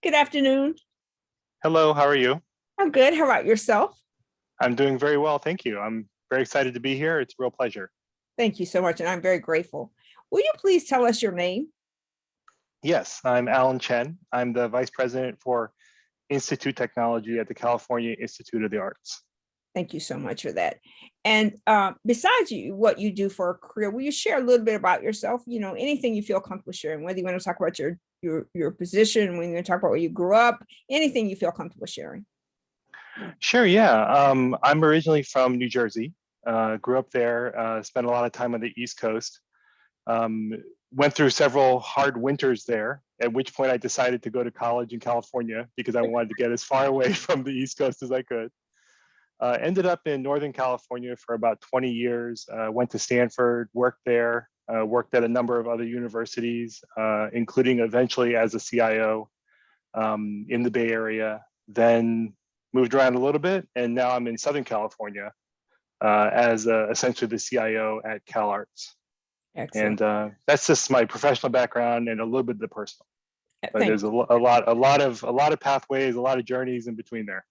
Good afternoon. Hello, how are you? I'm good. How about yourself? I'm doing very well, thank you. I'm very excited to be here. It's a real pleasure. Thank you so much, and I'm very grateful. Will you please tell us your name? Yes, I'm Allan Chen. I'm the Vice President for Institute Technology at the California Institute of the Arts. Thank you so much for that. And besides what you do for a career, will you share a little bit about yourself? Anything you feel comfortable sharing, whether you want to talk about your position, when you talk about where you grew up, anything you feel comfortable sharing. Sure, yeah. I'm originally from New Jersey, grew up there, spent a lot of time on the East Coast, um, went through several hard winters there, at which point I decided to go to college in California because I wanted to get as far away from the East Coast as I could. Ended up in Northern California for about 20 years, went to Stanford, worked there, worked at a number of other universities, including eventually as a CIO in the Bay Area, then moved around a little bit, and now I'm in Southern California as essentially the CIO at CalArts. Excellent. And that's just my professional background and a little bit of the personal. But Thank there's you. a lot of pathways, a lot of journeys in between there.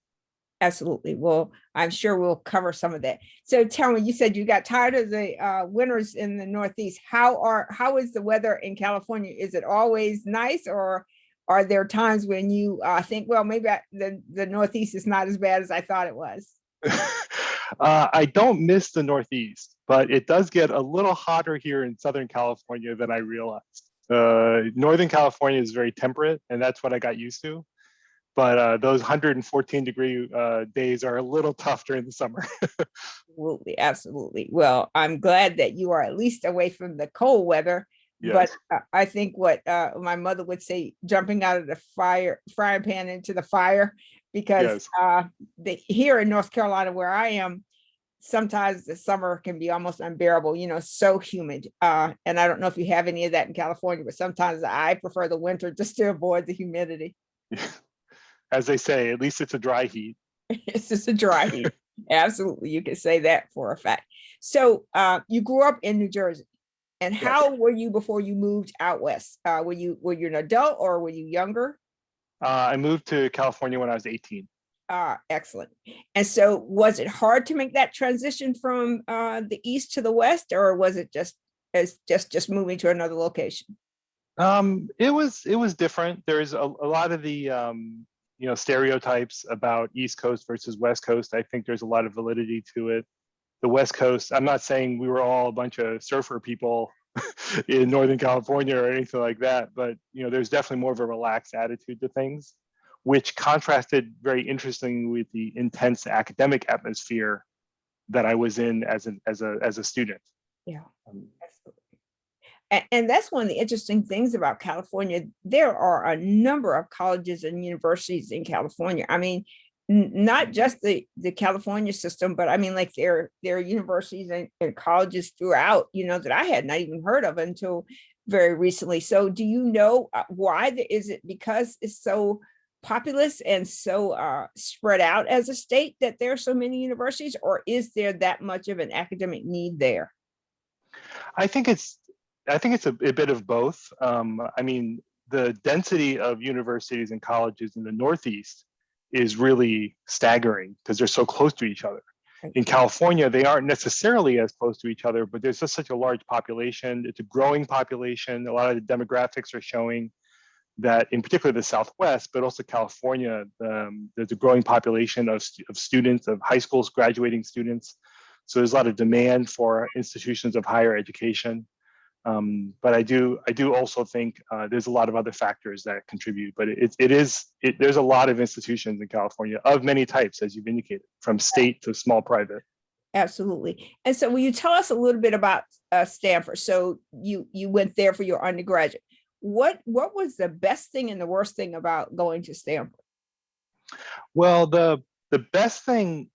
Absolutely. Well, I'm sure we'll cover some of that. So tell me, you said you got tired of the winters in the Northeast. How is the weather in California? Is it always nice, or are there times when you think, well, maybe the Northeast is not as bad as I thought it was? I don't miss the Northeast, but it does get a little hotter here in Southern California than I realized. Northern California is very temperate, and that's what I got used to. But those 114-degree days are a little tough during the summer. Absolutely, absolutely. Well, I'm glad that you are at least away from the cold weather. But Yes, I think what my mother would say, jumping out of the frying pan into the fire, because yes. here in North Carolina, where I am, sometimes the summer can be almost unbearable, so humid. And I don't know if you have any of that in California, but sometimes I prefer the winter just to avoid the humidity. As they say, at least it's a dry heat. It's just a dry heat. Absolutely. You can say that for a fact. So you grew up in New Jersey. And Yes. how were you before you moved out west? Were you an adult or were you younger? I moved to California when I was 18. Excellent. And so was it hard to make that transition from the east to the west, or was it just moving to another location? It was different. There's a lot of the stereotypes about East Coast versus West Coast. I think there's a lot of validity to it. The West Coast, I'm not saying we were all a bunch of surfer people in Northern California or anything like that, but there's definitely more of a relaxed attitude to things, which contrasted very interestingly with the intense academic atmosphere that I was in as a student. Yeah. Um, Absolutely. And that's one of the interesting things about California. There are a number of colleges and universities in California. I mean, not just the California system, but I mean, like there are universities and colleges throughout, that I had not even heard of until very recently. So do you know why? Is it because it's so populous and so spread out as a state that there are so many universities, or is there that much of an academic need there? I think it's a bit of both. I mean, the density of universities and colleges in the Northeast is really staggering because they're so close to each other. In California, they aren't necessarily as close to each other, but there's just such a large population. It's a growing population. A lot of the demographics are showing that, in particular, the Southwest, but also California, there's a growing population of students, of high schools, graduating students. So there's a lot of demand for institutions of higher education. But I do also think there's a lot of other factors that contribute. But there's a lot of institutions in California of many types, as you've indicated, from state to small private. Absolutely. And so will you tell us a little bit about Stanford? So you went there for your undergraduate. What was the best thing and the worst thing about going to Stanford? Well, the best thing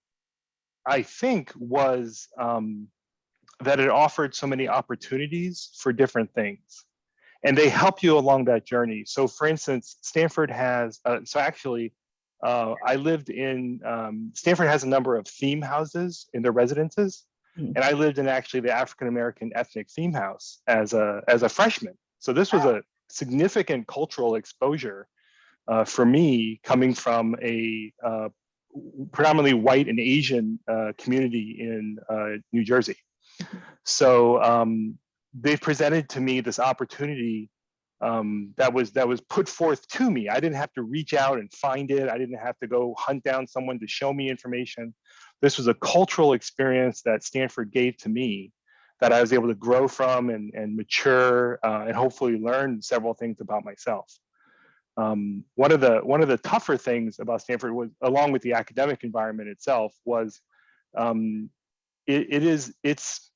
I think was that it offered so many opportunities for different things, and they help you along that journey. So, for instance, Stanford has. I lived in Stanford has a number of theme houses in their residences, Mhm. and I lived in actually the African American ethnic theme house as a freshman. So this was a significant cultural exposure for me, coming from a predominantly white and Asian community in New Jersey. So they've presented to me this opportunity that was put forth to me. I didn't have to reach out and find it. I didn't have to go hunt down someone to show me information. This was a cultural experience that Stanford gave to me that I was able to grow from and mature and hopefully learn several things about myself. One of the tougher things about Stanford was, along with the academic environment itself, was it's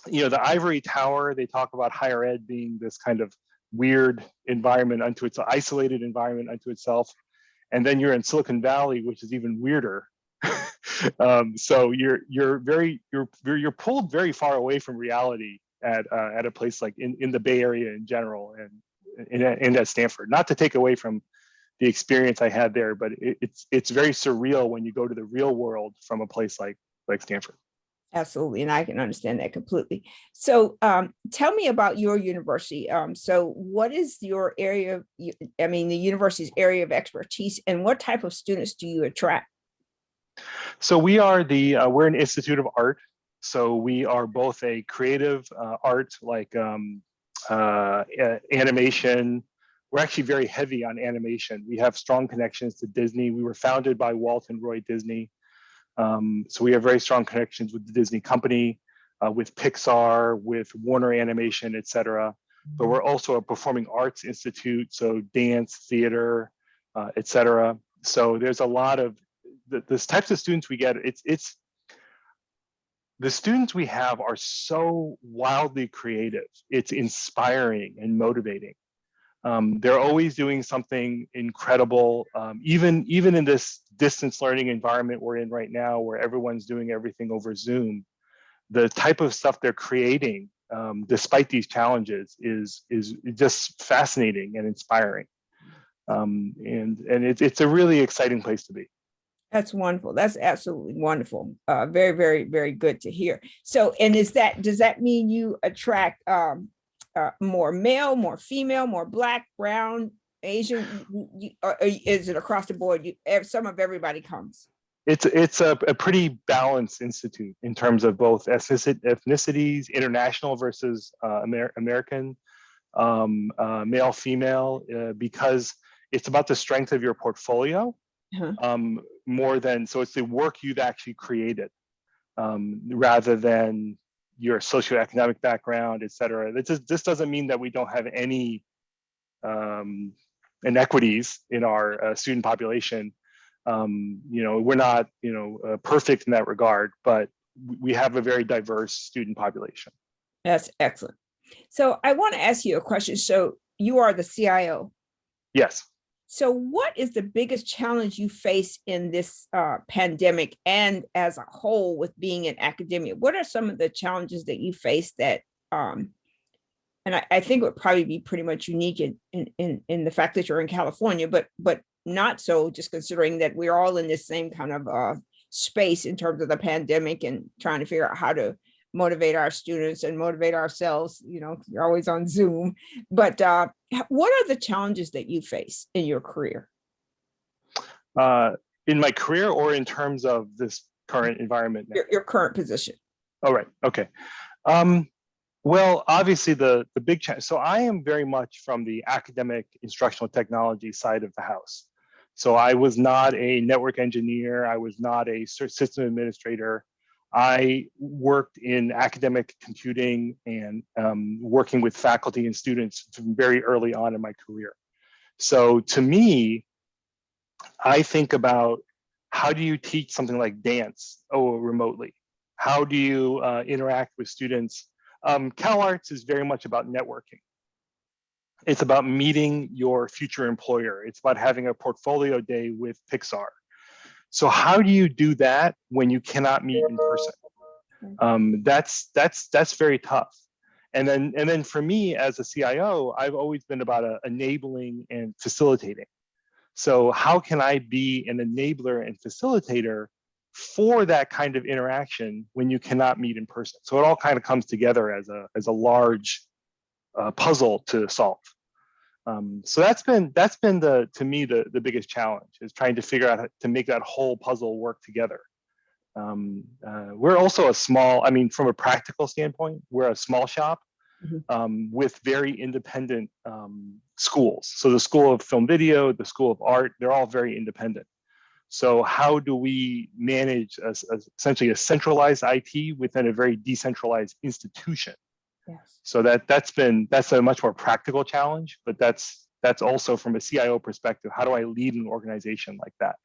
the ivory tower. They talk about higher ed being this kind of weird environment unto its isolated environment unto itself, and then you're in Silicon Valley, which is even weirder. So you're pulled very far away from reality at a place like in the Bay Area in general, and at Stanford. Not to take away from the experience I had there, but it's very surreal when you go to the real world from a place like Stanford. Absolutely, and I can understand that completely. So tell me about your university. So what is your area, the university's area of expertise, and what type of students do you attract? So we're an institute of art. So we are both a creative art, like animation. We're actually very heavy on animation. We have strong connections to Disney. We were founded by Walt and Roy Disney. So we have very strong connections with the Disney company, with Pixar, with Warner Animation, et cetera. But we're also a performing arts institute, so dance, theater, et cetera. So there's a lot of the types of students we get. It's the students we have are so wildly creative. It's inspiring and motivating. They're always doing something incredible, even in this distance learning environment we're in right now, where everyone's doing everything over Zoom. The type of stuff they're creating, despite these challenges, is just fascinating and inspiring, and it's a really exciting place to be. That's wonderful. That's absolutely wonderful. Very, very, very good to hear. So, and does that mean you attract more male, more female, more Black, brown, Asian? Or is it across the board? Some of everybody comes. It's a pretty balanced institute in terms of both ethnicities, international versus American, male, female, because it's about the strength of your portfolio. Uh-huh. More than, so it's the work you've actually created, rather than your socioeconomic background, et cetera. This doesn't mean that we don't have any inequities in our student population. We're not perfect in that regard, but we have a very diverse student population. That's excellent. So I want to ask you a question. So you are the CIO. Yes. So what is the biggest challenge you face in this pandemic and as a whole with being in academia? What are some of the challenges that you face that, and I think it would probably be pretty much unique in the fact that you're in California, but not so, just considering that we're all in this same kind of space in terms of the pandemic and trying to figure out how to motivate our students and motivate ourselves. You're always on Zoom, but what are the challenges that you face in your career? In my career, or in terms of this current environment now? Your current position. Oh, right. Okay. Well, obviously the big challenge. So I am very much from the academic instructional technology side of the house. So I was not a network engineer. I was not a system administrator. I worked in academic computing and working with faculty and students from very early on in my career. So to me, I think about, how do you teach something like dance remotely? How do you interact with students? CalArts is very much about networking. It's about meeting your future employer. It's about having a portfolio day with Pixar. So how do you do that when you cannot meet in person? That's very tough. And then for me as a CIO, I've always been about enabling and facilitating. So how can I be an enabler and facilitator for that kind of interaction when you cannot meet in person? So it all kind of comes together as a large puzzle to solve. So to me the biggest challenge is trying to figure out how to make that whole puzzle work together. We're also a small, I mean, from a practical standpoint, we're a small shop with very independent schools. So the School of Film Video, the School of Art, they're all very independent. So how do we manage essentially a centralized IT within a very decentralized institution? Yes. So that's a much more practical challenge, but that's also from a CIO perspective, how do I lead an organization like that?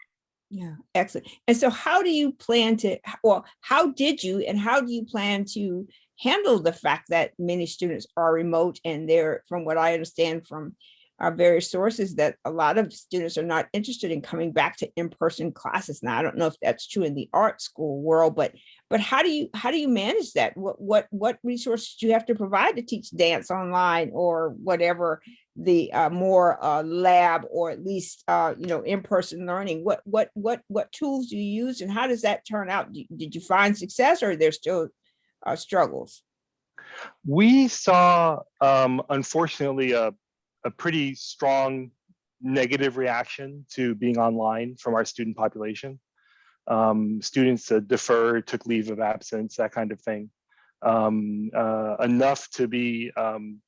Yeah, excellent. And so how do you plan to, well, how did you and how do you plan to handle the fact that many students are remote and they're, from what I understand from our various sources, that a lot of students are not interested in coming back to in-person classes. Now, I don't know if that's true in the art school world, but how do you manage that? What resources do you have to provide to teach dance online or whatever the more lab or at least in-person learning? What tools do you use and how does that turn out? Did you find success or there's still struggles? We saw, unfortunately, a pretty strong negative reaction to being online from our student population. Students deferred, took leave of absence, that kind of thing. Enough to be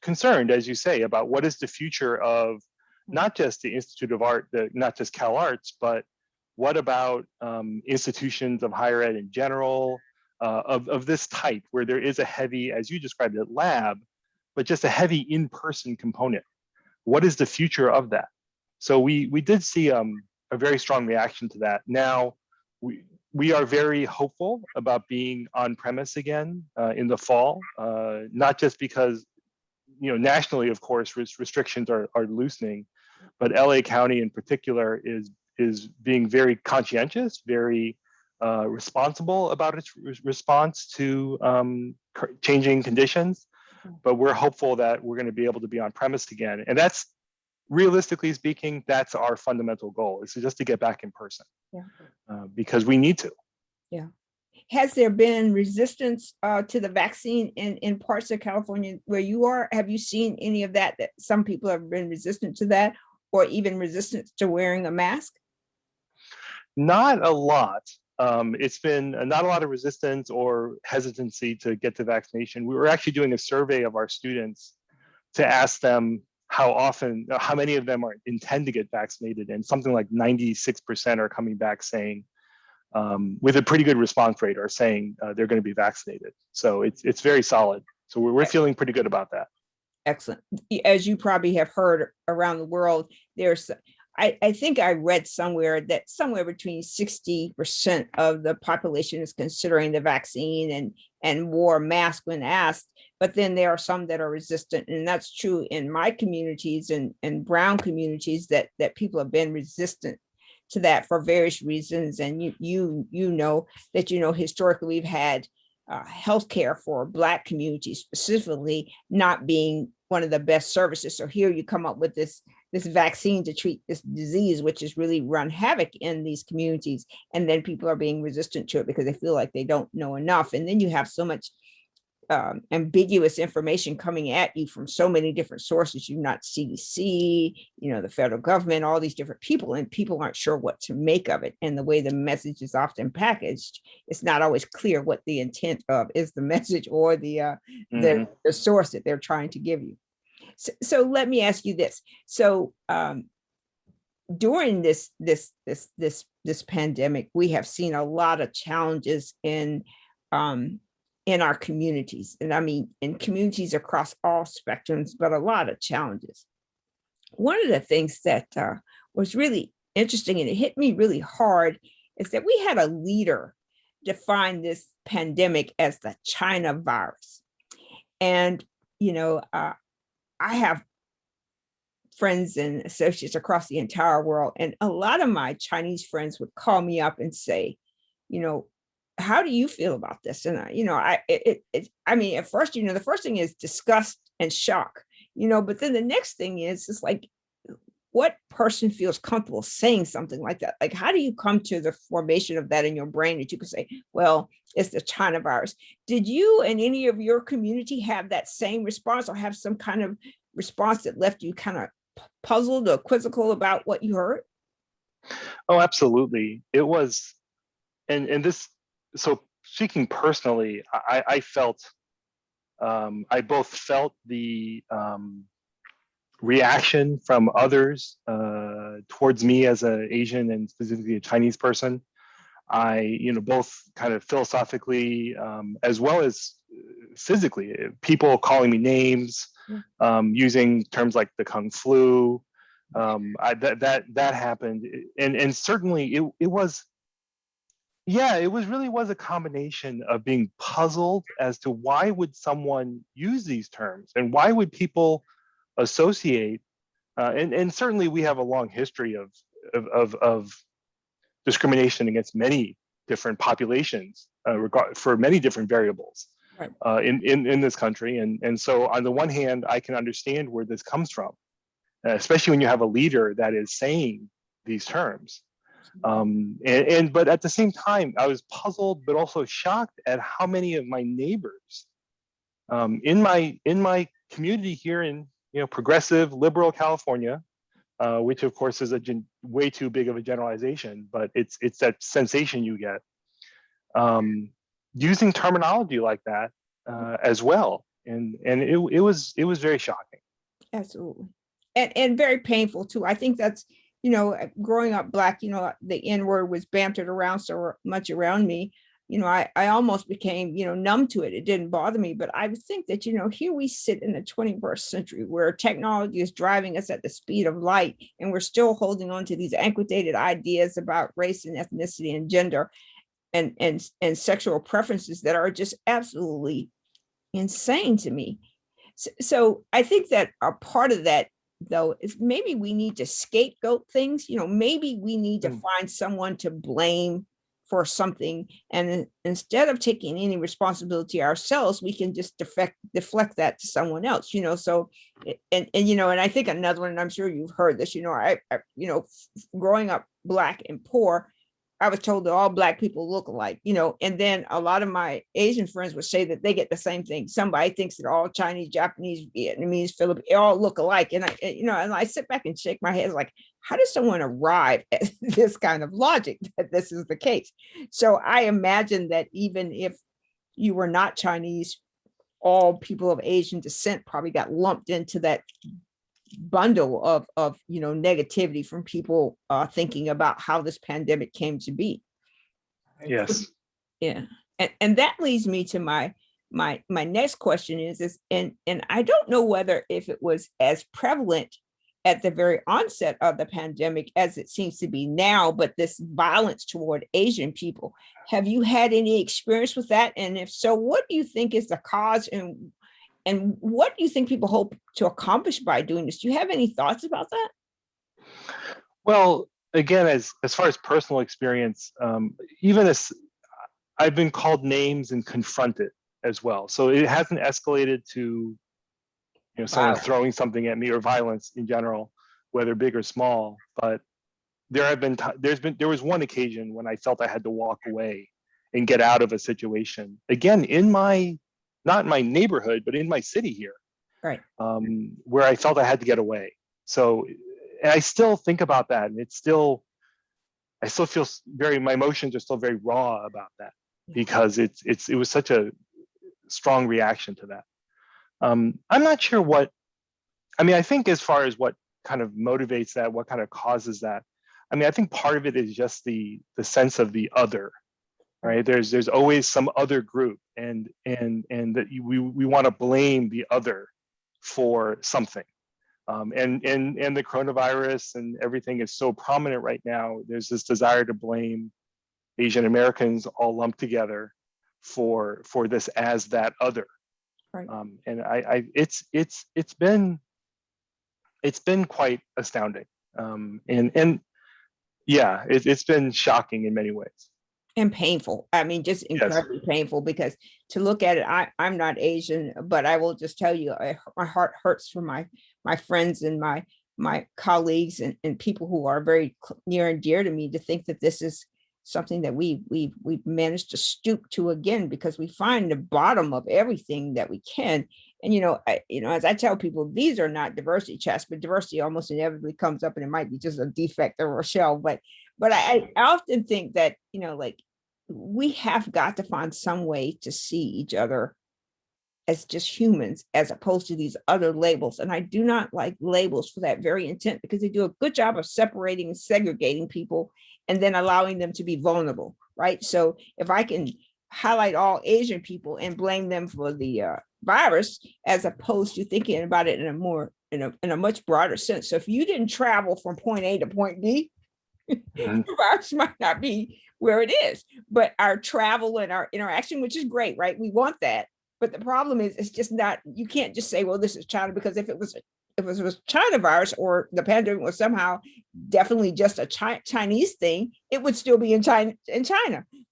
concerned, as you say, about what is the future of not just the Institute of Art, not just Cal Arts, but what about institutions of higher ed in general, of this type, where there is a heavy, as you described it, lab, but just a heavy in-person component. What is the future of that? So we did see a very strong reaction to that. Now, we are very hopeful about being on premise again in the fall, not just because, nationally, of course, restrictions are loosening, but LA County in particular is being very conscientious, very responsible about its response to changing conditions. But we're hopeful that we're going to be able to be on premise again. And that's, realistically speaking, that's our fundamental goal, is just to get back in person. Yeah. Because we need to. Yeah. Has there been resistance to the vaccine in parts of California where you are? Have you seen any of that some people have been resistant to that or even resistant to wearing a mask? Not a lot. It's been not a lot of resistance or hesitancy to get the vaccination. We were actually doing a survey of our students to ask them how many of them intend to get vaccinated, and something like 96% are coming back saying, with a pretty good response rate, are saying they're going to be vaccinated. So it's very solid. So we're feeling pretty good about that. Excellent. As you probably have heard around the world, I think I read somewhere that somewhere between 60% of the population is considering the vaccine and wore a mask when asked, but then there are some that are resistant. And that's true in my communities and brown communities that people have been resistant to that for various reasons. And you know that, historically we've had healthcare for Black communities specifically not being one of the best services. So here you come up with this vaccine to treat this disease, which has really run havoc in these communities. And then people are being resistant to it because they feel like they don't know enough. And then you have so much ambiguous information coming at you from so many different sources. You're not CDC, the federal government, all these different people, and people aren't sure what to make of it. And the way the message is often packaged, it's not always clear what the intent of is the message or the source that they're trying to give you. So let me ask you this. So during this pandemic, we have seen a lot of challenges in our communities. And I mean, in communities across all spectrums, but a lot of challenges. One of the things that was really interesting, and it hit me really hard, is that we had a leader define this pandemic as the China virus. And, I have friends and associates across the entire world, and a lot of my Chinese friends would call me up and say, how do you feel about this? And I mean, at first, the first thing is disgust and shock, but then the next thing is, it's like, what person feels comfortable saying something like that? Like, how do you come to the formation of that in your brain that you could say, well, it's the China virus? Did you and any of your community have that same response or have some kind of response that left you kind of puzzled or quizzical about what you heard? Oh, absolutely. It was, and this, so speaking personally, I felt, I both felt the reaction from others towards me as an Asian and specifically a Chinese person. I, both kind of philosophically as well as physically, people calling me names, using terms like the Kung flu. That happened, and certainly it was, yeah, it was really was a combination of being puzzled as to why would someone use these terms and why would people associate, and certainly we have a long history of discrimination against many different populations for many different variables Right. in this country, and so on the one hand I can understand where this comes from, especially when you have a leader that is saying these terms. But at the same time, I was puzzled, but also shocked at how many of my neighbors in my community here in progressive liberal California, which of course is way too big of a generalization, but it's that sensation you get using terminology like that as well, and it was very shocking. Absolutely. And very painful too. I think that's, growing up Black, the N word was bantered around so much around me. I almost became, numb to it. It didn't bother me, but I would think that, here we sit in the 21st century where technology is driving us at the speed of light, and we're still holding on to these antiquated ideas about race and ethnicity and gender and sexual preferences that are just absolutely insane to me. So I think that a part of that, though, is maybe we need to scapegoat things. Maybe we need to find someone to blame for something, and instead of taking any responsibility ourselves, we can just deflect that to someone else. So and I think another one, and I'm sure you've heard this. I growing up Black and poor, I was told that all Black people look alike, and then a lot of my Asian friends would say that they get the same thing. Somebody thinks that all Chinese, Japanese, Vietnamese, Philippines, all look alike. And I sit back and shake my head like, how does someone arrive at this kind of logic that this is the case? So I imagine that even if you were not Chinese, all people of Asian descent probably got lumped into that bundle of negativity from people thinking about how this pandemic came to be. Yes. Yeah. And that leads me to my next question is and I don't know whether if it was as prevalent at the very onset of the pandemic as it seems to be now, but this violence toward Asian people. Have you had any experience with that? And if so, what do you think is the cause, and what do you think people hope to accomplish by doing this? Do you have any thoughts about that? Well, again, as far as personal experience, even as I've been called names and confronted as well, so it hasn't escalated to someone throwing something at me or violence in general, whether big or small. But there was one occasion when I felt I had to walk away and get out of a situation, again not in my neighborhood, but in my city here, right, where I felt I had to get away. So, and I still think about that, and I still feel my emotions are still very raw about that, because it was such a strong reaction to that. I'm not sure I think as far as what kind of motivates that, what kind of causes that, I think part of it is just the sense of the other, right? There's always some other group, and that we want to blame the other for something. And the coronavirus and everything is so prominent right now. There's this desire to blame Asian Americans all lumped together for this as that other. right. And it's been quite astounding. And yeah, it's been shocking in many ways. And painful. Just incredibly painful, because to look at it, I'm not Asian, but I will just tell you, my heart hurts for my friends and my colleagues and people who are very near and dear to me, to think that this is something that we've managed to stoop to again, because we find the bottom of everything that we can. And as I tell people, these are not diversity chats, but diversity almost inevitably comes up, and it might be just a defect of Rochelle. But I often think that, like, we have got to find some way to see each other as just humans, as opposed to these other labels. And I do not like labels for that very intent, because they do a good job of separating and segregating people and then allowing them to be vulnerable, right? So if I can highlight all Asian people and blame them for the virus, as opposed to thinking about it in a more in a much broader sense. So if you didn't travel from point A to point B, Mhm. the virus might not be where it is, but our travel and our interaction, which is great, right? We want that. But the problem is, it's just not, you can't just say, well, this is China, because if it was China virus, or the pandemic was somehow definitely just a Chinese thing, it would still be in China.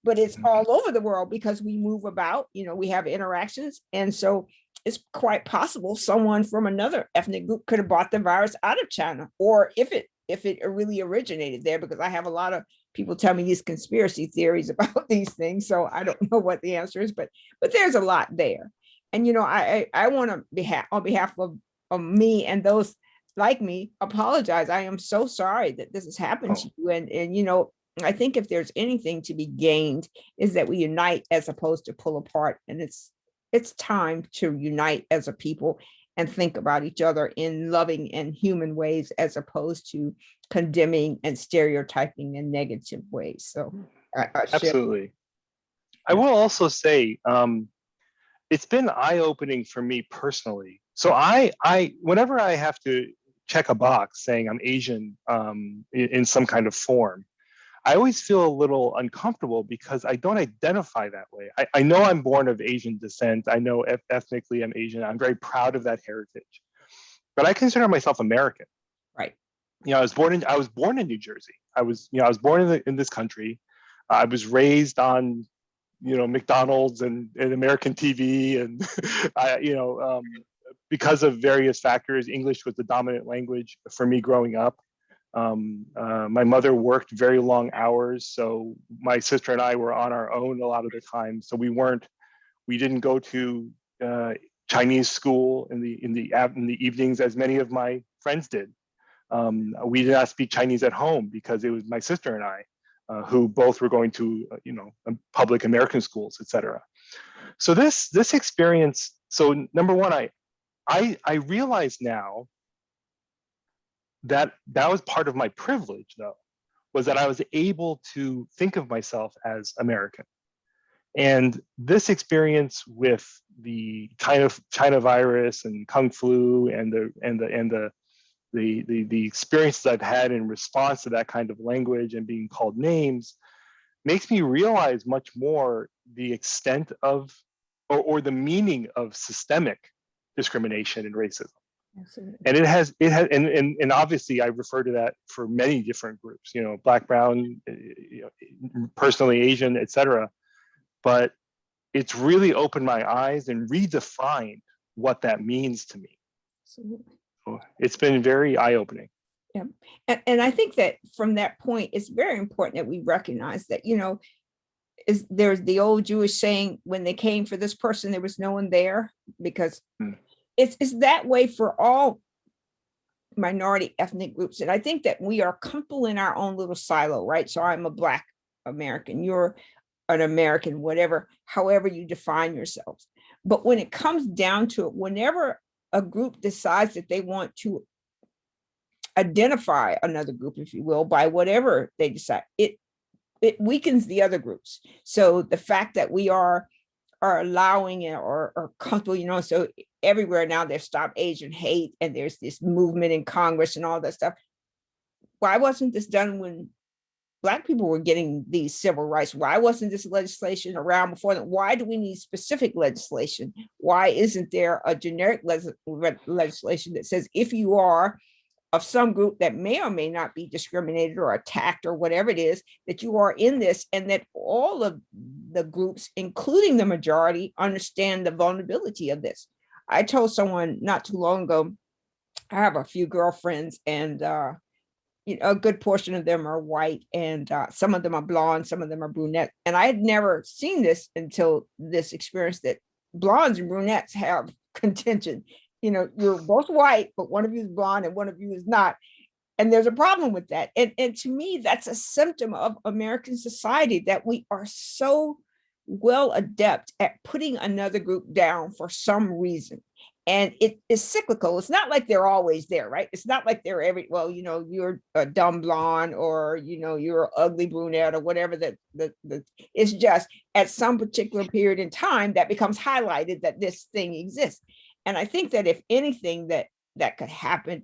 But it's all over the world because we move about, we have interactions. And so it's quite possible someone from another ethnic group could have brought the virus out of China, or if it really originated there, because I have a lot of people tell me these conspiracy theories about these things. So I don't know what the answer is, but there's a lot there. And I want to on behalf of me and those like me, apologize. I am so sorry that this has happened to Oh, you. And I think if there's anything to be gained, is that we unite as opposed to pull apart. And it's time to unite as a people and think about each other in loving and human ways, as opposed to condemning and stereotyping in negative ways. So I share. absolutely. I Yeah. will also say, it's been eye-opening for me personally. So whenever I have to check a box saying I'm Asian, in some kind of form, I always feel a little uncomfortable because I don't identify that way. I know I'm born of Asian descent. I know ethnically I'm Asian. I'm very proud of that heritage, but I consider myself American. Right. I was born in New Jersey. I was born in this country. I was raised on, McDonald's and American TV, and because of various factors, English was the dominant language for me growing up. My mother worked very long hours, so my sister and I were on our own a lot of the time. So we didn't go to Chinese school in the evenings as many of my friends did. We did not speak Chinese at home because it was my sister and I, who both were going to, public American schools, etc. So this experience. So number one, I realize now that that was part of my privilege, though, was that I was able to think of myself as American. And this experience with the China virus and Kung flu and the experiences I've had in response to that kind of language and being called names makes me realize much more the extent of or the meaning of systemic discrimination and racism. Absolutely. And and obviously I refer to that for many different groups, Black, brown, personally Asian, etc. But it's really opened my eyes and redefined what that means to me. Absolutely. So it's been very eye-opening. Yeah. And I think that from that point, it's very important that we recognize that, there's the old Jewish saying, when they came for this person, there was no one there, because Mm. it's that way for all minority ethnic groups. And I think that we are comfortable in our own little silo, right? So I'm a Black American, you're an American, whatever, however you define yourselves. But when it comes down to it, whenever a group decides that they want to identify another group, if you will, by whatever they decide, it weakens the other groups. So the fact that we are allowing it, or comfortable, so everywhere now there's Stop Asian Hate, and there's this movement in Congress and all that stuff. Why wasn't this done when Black people were getting these civil rights? Why wasn't this legislation around before that? Why do we need specific legislation? Why isn't there a generic legislation that says, if you are of some group that may or may not be discriminated or attacked or whatever it is, that you are in this, and that all of the groups, including the majority, understand the vulnerability of this? I told someone not too long ago, I have a few girlfriends, and a good portion of them are white, and some of them are blonde, some of them are brunette. And I had never seen this until this experience, that blondes and brunettes have contention. You're both white, but one of you is blonde and one of you is not. And there's a problem with that. And to me, that's a symptom of American society, that we are so well adept at putting another group down for some reason. And it is cyclical. It's not like they're always there, right? It's not like they're well, you're a dumb blonde, or, you're an ugly brunette, or whatever it's just at some particular period in time that becomes highlighted that this thing exists. And I think that if anything that could happen,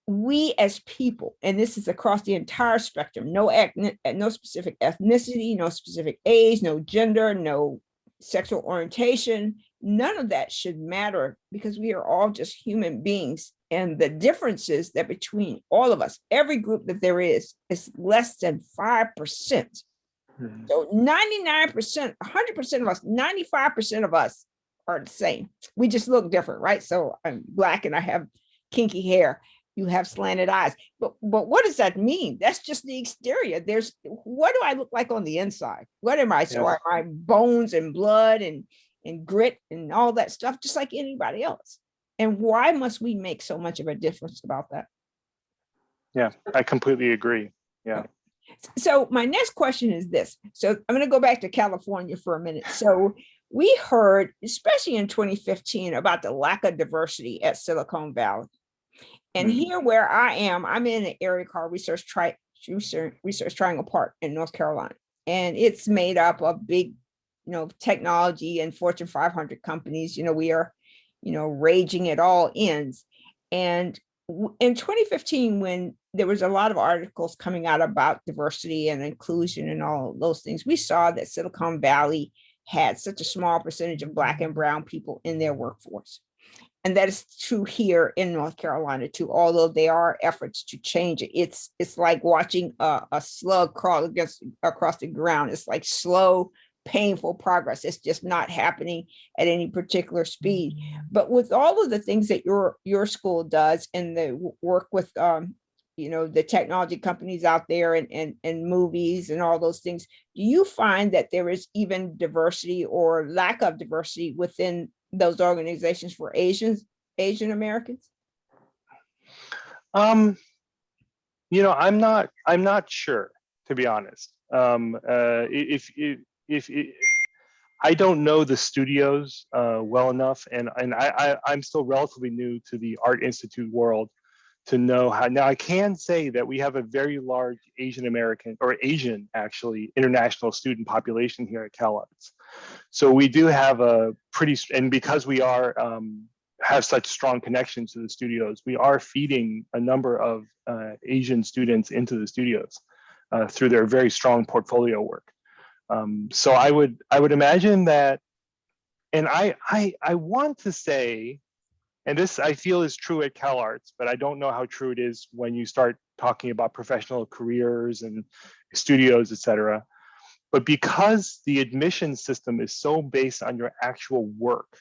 we as people, and this is across the entire spectrum, no specific ethnicity, no specific age, no gender, no sexual orientation, none of that should matter, because we are all just human beings. And the differences that between all of us, every group that there is less than 5%. So 99%, 100% of us, 95% of us are the same. We just look different, right? So I'm Black and I have kinky hair. You have slanted eyes. But what does that mean? That's just the exterior. What do I look like on the inside? What am I? So are my bones and blood and grit and all that stuff, just like anybody else? And why must we make so much of a difference about that? Yeah, I completely agree. Yeah. So my next question is this. So I'm going to go back to California for a minute. So we heard, especially in 2015, about the lack of diversity at Silicon Valley. And here where I am, I'm in an area called Research Triangle Park in North Carolina. And it's made up of big, technology and Fortune 500 companies. We are, raging at all ends. And in 2015, when there was a lot of articles coming out about diversity and inclusion and all those things, we saw that Silicon Valley had such a small percentage of Black and brown people in their workforce. And that is true here in North Carolina too, although there are efforts to change it. It's like watching a slug crawl across the ground. It's like slow, painful progress. It's just not happening at any particular speed. But with all of the things that your school does, and the work with the technology companies out there, and movies and all those things, do you find that there is even diversity or lack of diversity within those organizations for Asian Americans? I'm not sure, to be honest. If I don't know the studios well enough, and I'm still relatively new to the Art Institute world to know how. Now I can say that we have a very large Asian American, or Asian actually, international student population here at Cal Arts. So we do have a pretty, and because we are have such strong connections to the studios, we are feeding a number of Asian students into the studios through their very strong portfolio work. So I would imagine that, and I want to say, and this I feel is true at Cal Arts, but I don't know how true it is when you start talking about professional careers and studios, et cetera. But because the admission system is so based on your actual work,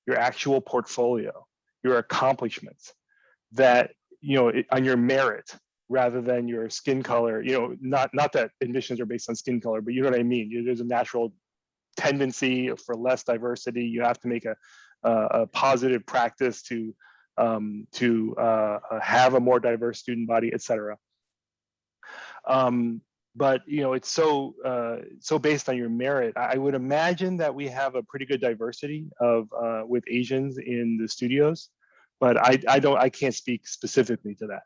your actual portfolio, your accomplishments, that, on your merit rather than your skin color, not that admissions are based on skin color, but you know what I mean? There's a natural tendency for less diversity. You have to make a positive practice to have a more diverse student body, et cetera. But it's so based on your merit. I would imagine that we have a pretty good diversity of with Asians in the studios, but I can't speak specifically to that.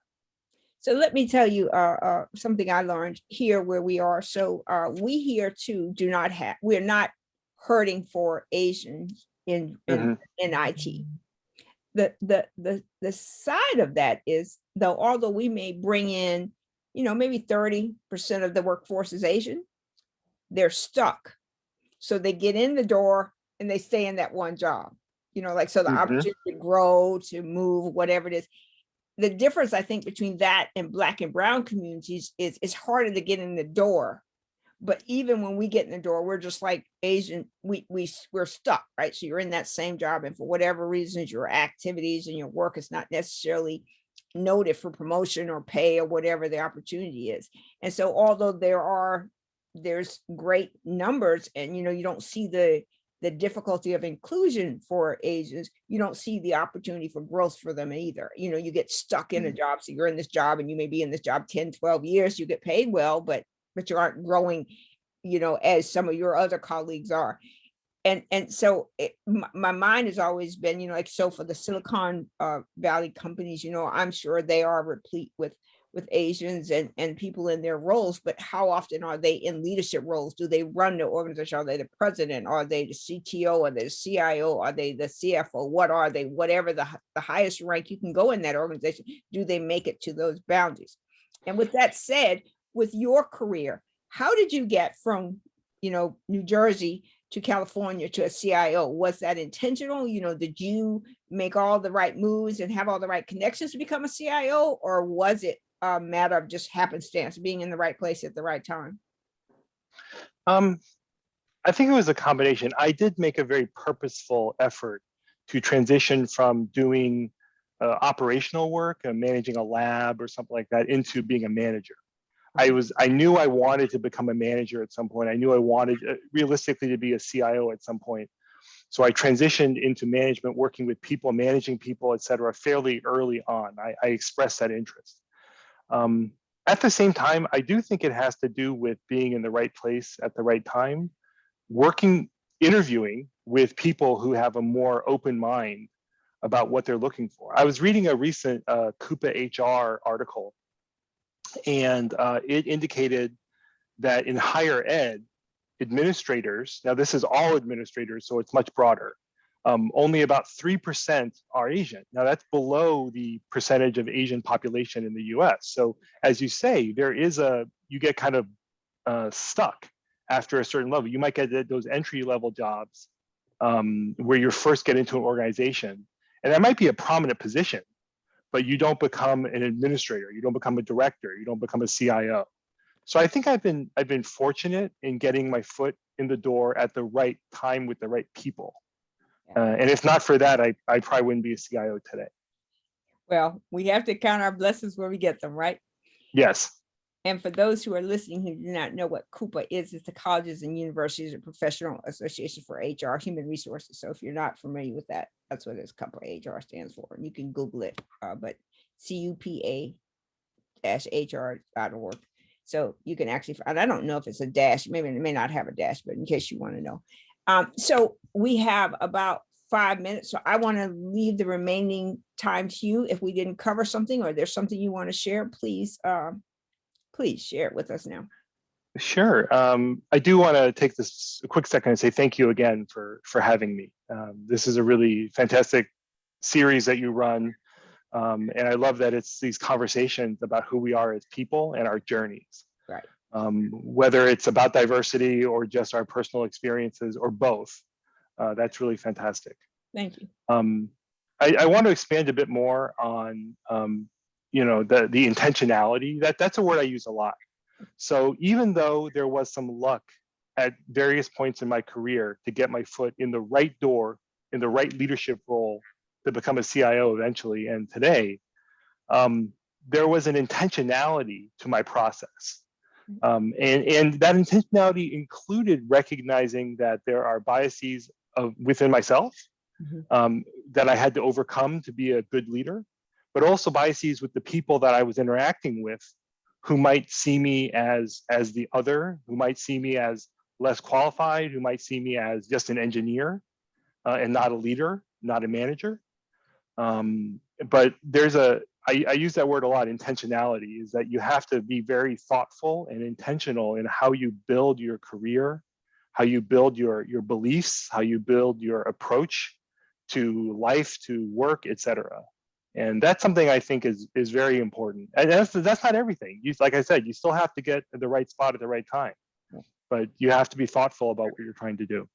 So let me tell you something I learned here where we are. So we here too we're not hurting for Asians in IT. The side of that is, though, although we may bring in, maybe 30% of the workforce is Asian, they're stuck. So they get in the door and they stay in that one job, so the opportunity to grow, to move, whatever it is. The difference, I think, between that and Black and brown communities is it's harder to get in the door. But even when we get in the door, we're just like Asian, we're stuck, right? So you're in that same job, and for whatever reasons, your activities and your work is not necessarily noted for promotion or pay or whatever the opportunity is. And so although there's great numbers, and you don't see the difficulty of inclusion for Asians, you don't see the opportunity for growth for them either. You know, you get stuck in a job. So you're in this job and you may be in this job 10, 12 years, you get paid well, but you aren't growing, you know, as some of your other colleagues are. And so my mind has always been, you know, like, so for the Silicon Valley companies, you know, I'm sure they are replete with Asians and people in their roles, but how often are they in leadership roles? Do they run the organization? Are they the president? Are they the CTO? Are they the CIO? Are they the CFO? What are they? Whatever the highest rank you can go in that organization, do they make it to those boundaries? And with that said, with your career, how did you get from, you know, New Jersey to California to a CIO? Was that intentional? You know, did you make all the right moves and have all the right connections to become a CIO, or was it a matter of just happenstance, being in the right place at the right time? I think it was a combination. I did make a very purposeful effort to transition from doing operational work and managing a lab or something like that into being a manager. I knew I wanted to become a manager at some point. I knew I wanted realistically to be a CIO at some point. So I transitioned into management, working with people, managing people, et cetera, fairly early on. I expressed that interest. At the same time, I do think it has to do with being in the right place at the right time, interviewing with people who have a more open mind about what they're looking for. I was reading a recent Coupa HR article, and it indicated that in higher ed, administrators, now this is all administrators, so it's much broader, only about 3% are Asian. Now that's below the percentage of Asian population in the US. So as you say, you get kind of stuck after a certain level. You might get those entry level jobs where you first get into an organization, and that might be a prominent position, but you don't become an administrator, you don't become a director, you don't become a CIO. So I think I've been fortunate in getting my foot in the door at the right time with the right people. And if not for that, I probably wouldn't be a CIO today. Well, we have to count our blessings where we get them, right? Yes. And for those who are listening who do not know what Coupa is, it's the Colleges and Universities of Professional Association for HR, Human Resources. So if you're not familiar with that, that's what this Coupa HR stands for. And you can Google it, but CUPA-HR.org. So you can actually, and I don't know if it's a dash, maybe it may not have a dash, but in case you want to know. So we have about 5 minutes. So I want to leave the remaining time to you. If we didn't cover something or there's something you want to share, please share it with us now. Sure. I do want to take this a quick second and say thank you again for having me. This is a really fantastic series that you run. And I love that it's these conversations about who we are as people and our journeys. Right. Whether it's about diversity or just our personal experiences or both. That's really fantastic. Thank you. I want to expand a bit more on the intentionality. That's a word I use a lot. So even though there was some luck at various points in my career to get my foot in the right door, in the right leadership role to become a CIO eventually and today, there was an intentionality to my process. And that intentionality included recognizing that there are biases within myself that I had to overcome to be a good leader, but also biases with the people that I was interacting with who might see me as the other, who might see me as less qualified, who might see me as just an engineer and not a leader, not a manager. But I use that word a lot, intentionality, is that you have to be very thoughtful and intentional in how you build your career, how you build your beliefs, how you build your approach to life, to work, etc. And that's something I think is very important. And that's not everything. Like I said, you still have to get at the right spot at the right time, but you have to be thoughtful about what you're trying to do.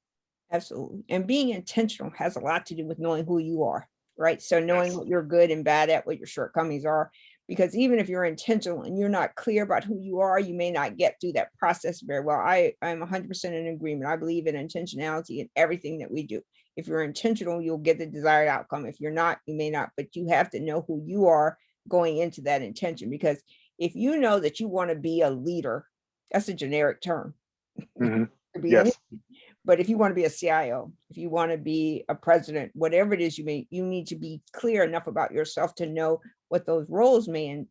Absolutely. And being intentional has a lot to do with knowing who you are, right? So knowing what you're good and bad at, what your shortcomings are, because even if you're intentional and you're not clear about who you are, you may not get through that process very well. I'm 100% in agreement. I believe in intentionality in everything that we do. If you're intentional, you'll get the desired outcome. If you're not, you may not, but you have to know who you are going into that intention, because if you know that you want to be a leader, that's a generic term. Mm-hmm. To be Yes. But if you want to be a CIO, if you want to be a president, whatever it is you need to be clear enough about yourself to know what those roles may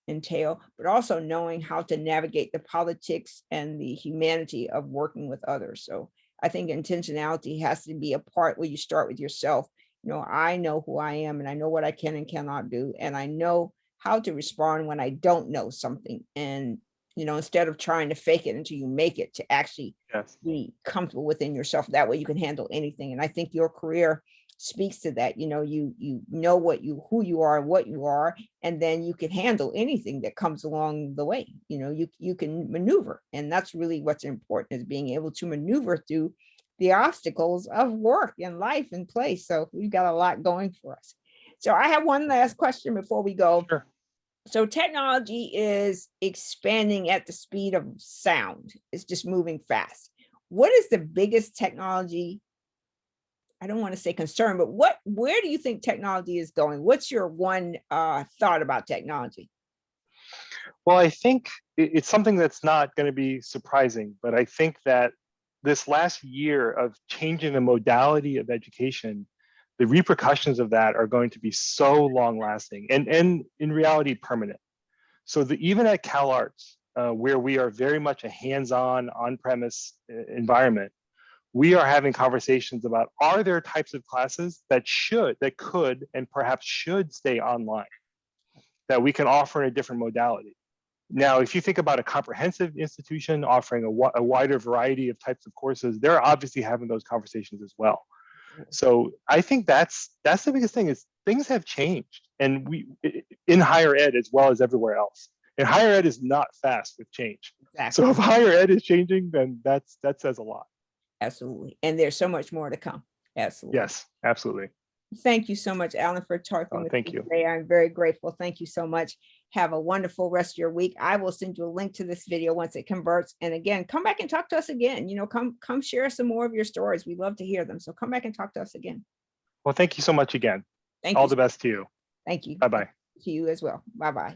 entail, but also knowing how to navigate the politics and the humanity of working with others. So I think intentionality has to be a part where you start with yourself. I know who I am, and I know what I can and cannot do, and I know how to respond when I don't know something. And instead of trying to fake it until you make it, to actually Yes. be comfortable within yourself. That way you can handle anything. And I think your career speaks to that. You know who you are and what you are, and then you can handle anything that comes along the way. You can maneuver. And that's really what's important, is being able to maneuver through the obstacles of work and life and place. So we've got a lot going for us. So I have one last question before we go. Sure. So technology is expanding at the speed of sound. It's just moving fast. What is the biggest technology? I don't want to say concern, but where do you think technology is going? What's your one thought about technology? Well, I think it's something that's not going to be surprising, but I think that this last year of changing the modality of education, the repercussions of that are going to be so long lasting and in reality permanent. So even at CalArts, where we are very much a hands-on, on-premise environment, we are having conversations about, are there types of classes that could, and perhaps should stay online, that we can offer in a different modality? Now, if you think about a comprehensive institution offering a wider variety of types of courses, they're obviously having those conversations as well. So I think that's the biggest thing, is things have changed, and in higher ed as well as everywhere else. And higher ed is not fast with change. Exactly. So if higher ed is changing, then that says a lot. Absolutely. And there's so much more to come. Absolutely. Yes, absolutely. Thank you so much, Allan, for talking with thank me you. today. I'm very grateful. Thank you so much. Have a wonderful rest of your week. I will send you a link to this video once it converts. And again, come back and talk to us again. Come share some more of your stories. We'd love to hear them. So come back and talk to us again. Well, thank you so much again. Thank All you. the best to you. Thank you. Bye-bye. To you as well. Bye-bye.